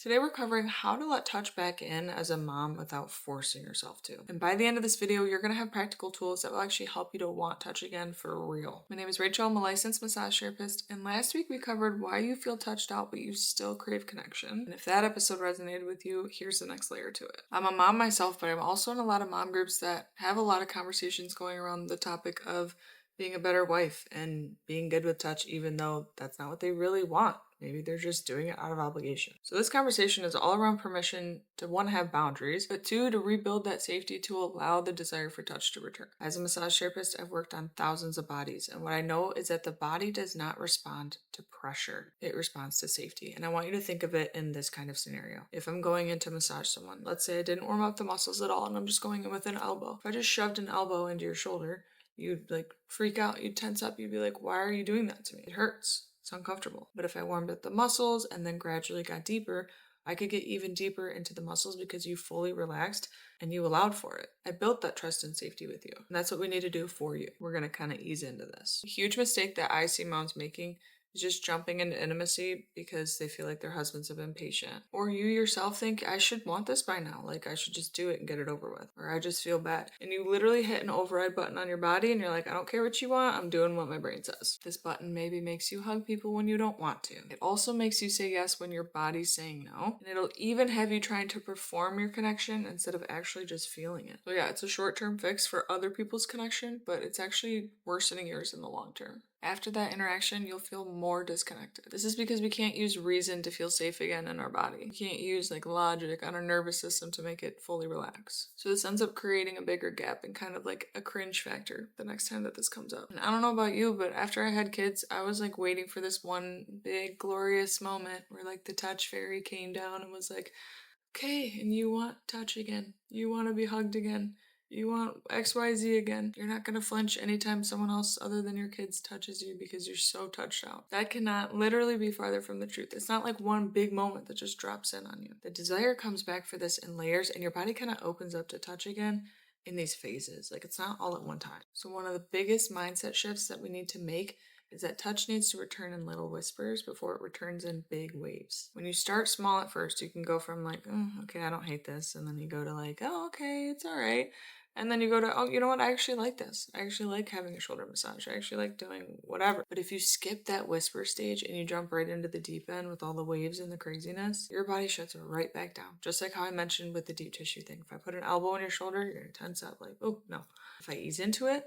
Today we're covering how to let touch back in as a mom without forcing yourself to. And by the end of this video, you're going to have practical tools that will actually help you to want touch again for real. My name is Rachel, I'm a licensed massage therapist, and last week we covered why you feel touched out but you still crave connection. And if that episode resonated with you, here's the next layer to it. I'm a mom myself, but I'm also in a lot of mom groups that have a lot of conversations going around the topic of being a better wife and being good with touch, even though that's not what they really want. Maybe they're just doing it out of obligation. So this conversation is all around permission to, one, have boundaries, but two, to rebuild that safety to allow the desire for touch to return. As a massage therapist, I've worked on thousands of bodies, and what I know is that the body does not respond to pressure. It responds to safety. And I want you to think of it in this kind of scenario. If I'm going in to massage someone, let's say I didn't warm up the muscles at all and I'm just going in with an elbow. If I just shoved an elbow into your shoulder, you'd freak out, you'd tense up, you'd be like, why are you doing that to me? It hurts. It's uncomfortable. But if I warmed up the muscles and then gradually got deeper, I could get even deeper into the muscles because you fully relaxed and you allowed for it. I built that trust and safety with you. And that's what we need to do for you. We're going to kind of ease into this. A huge mistake that I see moms making is just jumping into intimacy because they feel like their husbands have been patient. Or you yourself think, I should want this by now. I should just do it and get it over with. Or I just feel bad. And you literally hit an override button on your body and you're like, I don't care what you want. I'm doing what my brain says. This button maybe makes you hug people when you don't want to. It also makes you say yes when your body's saying no. And it'll even have you trying to perform your connection instead of actually just feeling it. So yeah, it's a short-term fix for other people's connection, but it's actually worsening yours in the long term. After that interaction, you'll feel more disconnected. This is because we can't use reason to feel safe again in our body. We can't use logic on our nervous system to make it fully relax. So this ends up creating a bigger gap and kind of like a cringe factor the next time that this comes up. And I don't know about you, but after I had kids, I was waiting for this one big glorious moment where the touch fairy came down and was like, okay, and you want touch again. You want to be hugged again. You want XYZ again. You're not going to flinch anytime someone else other than your kids touches you because you're so touched out. That cannot literally be farther from the truth. It's not like one big moment that just drops in on you. The desire comes back for this in layers, and your body kind of opens up to touch again in these phases. It's not all at one time. So one of the biggest mindset shifts that we need to make is that touch needs to return in little whispers before it returns in big waves. When you start small at first, you can go from okay, I don't hate this, and then you go to oh, okay, it's all right. And then you go to, oh, you know what? I actually like this. I actually like having a shoulder massage. I actually like doing whatever. But if you skip that whisper stage and you jump right into the deep end with all the waves and the craziness, your body shuts right back down. Just like how I mentioned with the deep tissue thing. If I put an elbow on your shoulder, you're going to tense up oh, no. If I ease into it,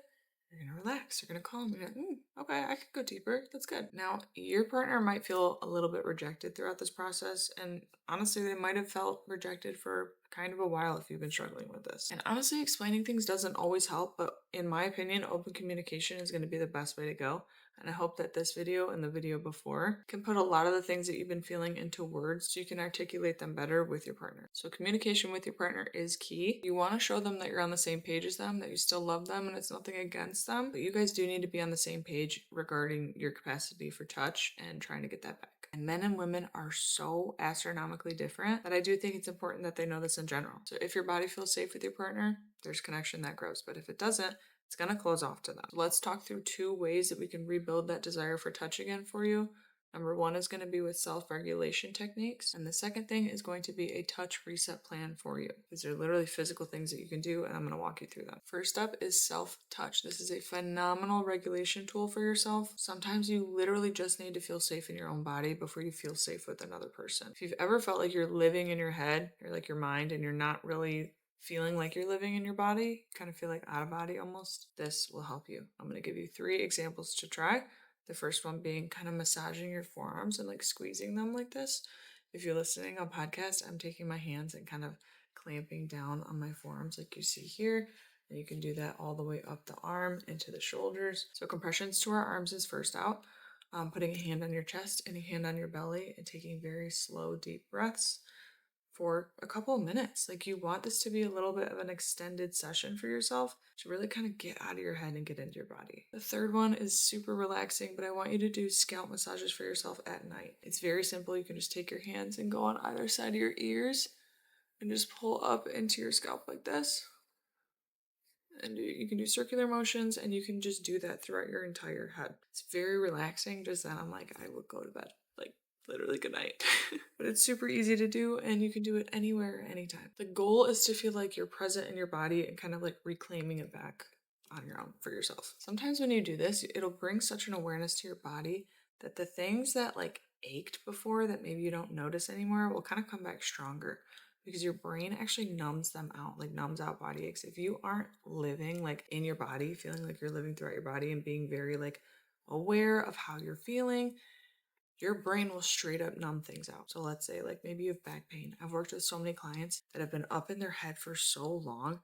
you're going to relax. You're going to calm. You're going to, okay, I could go deeper. That's good. Now, your partner might feel a little bit rejected throughout this process. And honestly, they might have felt rejected for kind of a while if you've been struggling with this. And honestly, explaining things doesn't always help. But in my opinion, open communication is going to be the best way to go. And I hope that this video and the video before can put a lot of the things that you've been feeling into words so you can articulate them better with your partner. So communication with your partner is key. You want to show them that you're on the same page as them, that you still love them and it's nothing against them. But you guys do need to be on the same page regarding your capacity for touch and trying to get that back. And men and women are so astronomically different that I do think it's important that they know this in general. So if your body feels safe with your partner, there's connection that grows. But if it doesn't, it's going to close off to them. So let's talk through 2 ways that we can rebuild that desire for touch again for you. Number 1 is going to be with self-regulation techniques. And the second thing is going to be a touch reset plan for you. These are literally physical things that you can do, and I'm going to walk you through them. First up is self-touch. This is a phenomenal regulation tool for yourself. Sometimes you literally just need to feel safe in your own body before you feel safe with another person. If you've ever felt like you're living in your head, or your mind, and you're not really feeling like you're living in your body, kind of feel like out of body almost, this will help you. I'm going to give you 3 examples to try. The first one being kind of massaging your forearms and squeezing them like this. If you're listening on podcast, I'm taking my hands and kind of clamping down on my forearms like you see here. And you can do that all the way up the arm into the shoulders. So compressions to our arms is first out. Putting a hand on your chest and a hand on your belly and taking very slow, deep breaths for a couple of minutes. You want this to be a little bit of an extended session for yourself to really kind of get out of your head and get into your body. The third one is super relaxing, but I want you to do scalp massages for yourself at night. It's very simple. You can just take your hands and go on either side of your ears and just pull up into your scalp like this. And you can do circular motions, and you can just do that throughout your entire head. It's very relaxing. Just then I'm I would go to bed. literally good night. But it's super easy to do and you can do it anywhere, anytime. The goal is to feel like you're present in your body and kind of like reclaiming it back on your own for yourself. Sometimes when you do this, it'll bring such an awareness to your body that the things that like ached before that maybe you don't notice anymore will kind of come back stronger because your brain actually numbs them out, like numbs out body aches. If you aren't living like in your body, feeling like you're living throughout your body and being very like aware of how you're feeling, your brain will straight up numb things out. So let's say like maybe you have back pain. I've worked with so many clients that have been up in their head for so long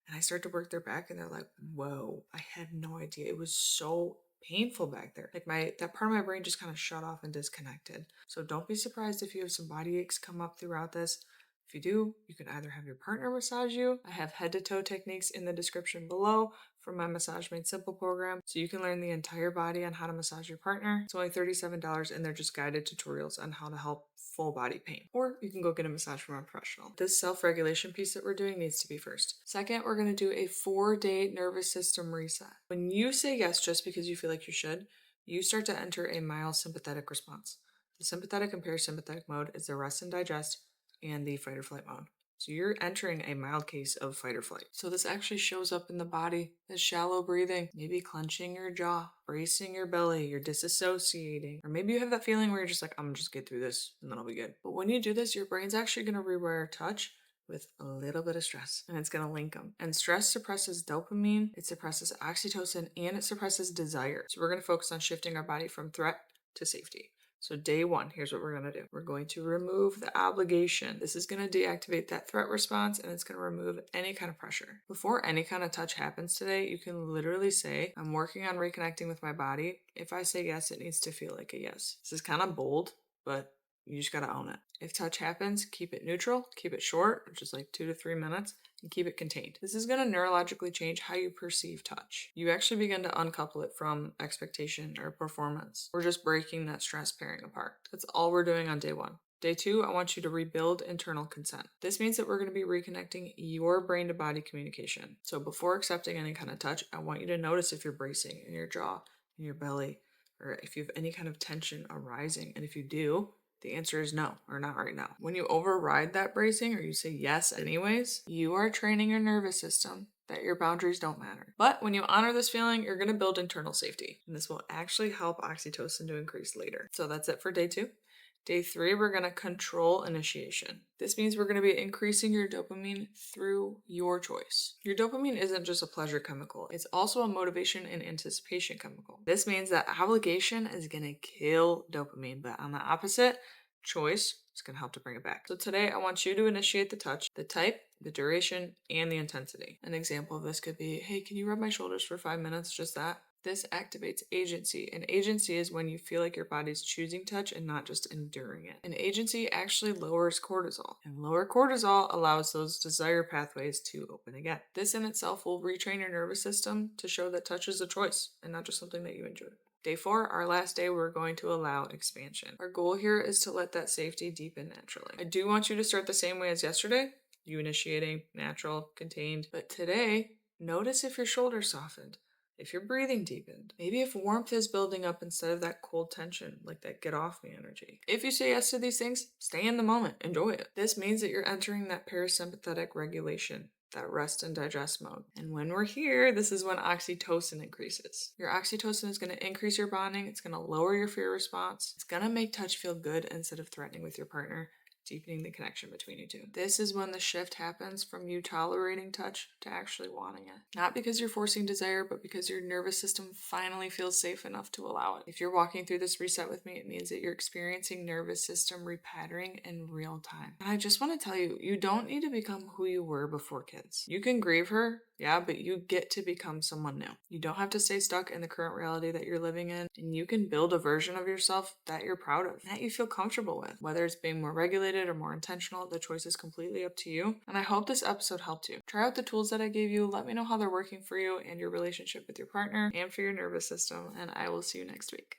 and I start to work their back and they're like, whoa, I had no idea. It was so painful back there. Like that part of my brain just kind of shut off and disconnected. So don't be surprised if you have some body aches come up throughout this. If you do, you can either have your partner massage you. I have head to toe techniques in the description below from my Massage Made Simple program, so you can learn the entire body on how to massage your partner. It's only $37 and they're just guided tutorials on how to help full body pain. Or you can go get a massage from a professional. This self-regulation piece that we're doing needs to be first. Second, we're going to do a 4-day nervous system reset. When you say yes just because you feel like you should, you start to enter a mild sympathetic response. The sympathetic and parasympathetic mode is the rest and digest and the fight or flight mode. So you're entering a mild case of fight or flight. So this actually shows up in the body as shallow breathing, maybe clenching your jaw, bracing your belly, you're disassociating, or maybe you have that feeling where you're just like, I'm gonna just get through this and then I'll be good. But when you do this, your brain's actually gonna rewire touch with a little bit of stress and it's going to link them. And stress suppresses dopamine, it suppresses oxytocin, and it suppresses desire. So we're going to focus on shifting our body from threat to safety. So day 1, here's what we're going to do. We're going to remove the obligation. This is going to deactivate that threat response and it's going to remove any kind of pressure. Before any kind of touch happens today, you can literally say, I'm working on reconnecting with my body. If I say yes, it needs to feel like a yes. This is kind of bold, but you just gotta own it. If touch happens, keep it neutral, keep it short, which is like 2 to 3 minutes, and keep it contained. This is gonna neurologically change how you perceive touch. You actually begin to uncouple it from expectation or performance. We're just breaking that stress pairing apart. That's all we're doing on day 1. Day 2, I want you to rebuild internal consent. This means that we're going to be reconnecting your brain to body communication. So before accepting any kind of touch, I want you to notice if you're bracing in your jaw, in your belly, or if you have any kind of tension arising. And if you do, the answer is no, or not right now. When you override that bracing or you say yes anyways, you are training your nervous system that your boundaries don't matter. But when you honor this feeling, you're going to build internal safety. And this will actually help oxytocin to increase later. So that's it for day 2. Day 3, we're going to control initiation. This means we're going to be increasing your dopamine through your choice. Your dopamine isn't just a pleasure chemical. It's also a motivation and anticipation chemical. This means that obligation is going to kill dopamine, but on the opposite, choice is going to help to bring it back. So today, I want you to initiate the touch, the type, the duration, and the intensity. An example of this could be, hey, can you rub my shoulders for 5 minutes? Just that. This activates agency, and agency is when you feel like your body's choosing touch and not just enduring it. And agency actually lowers cortisol, and lower cortisol allows those desire pathways to open again. This in itself will retrain your nervous system to show that touch is a choice and not just something that you enjoy. Day 4, our last day, we're going to allow expansion. Our goal here is to let that safety deepen naturally. I do want you to start the same way as yesterday, you initiating, natural, contained, but today, notice if your shoulders softened. If your breathing deepened, maybe if warmth is building up instead of that cold tension, like that get off me energy. If you say yes to these things, stay in the moment, enjoy it. This means that you're entering that parasympathetic regulation, that rest and digest mode. And when we're here, this is when oxytocin increases. Your oxytocin is going to increase your bonding, it's going to lower your fear response, it's going to make touch feel good instead of threatening with your partner, deepening the connection between you two. This is when the shift happens from you tolerating touch to actually wanting it. Not because you're forcing desire, but because your nervous system finally feels safe enough to allow it. If you're walking through this reset with me, it means that you're experiencing nervous system repatterning in real time. And I just want to tell you, you don't need to become who you were before kids. You can grieve her, yeah, but you get to become someone new. You don't have to stay stuck in the current reality that you're living in, and you can build a version of yourself that you're proud of, that you feel comfortable with. Whether it's being more regulated or more intentional, the choice is completely up to you. And I hope this episode helped you. Try out the tools that I gave you. Let me know how they're working for you and your relationship with your partner and for your nervous system, and I will see you next week.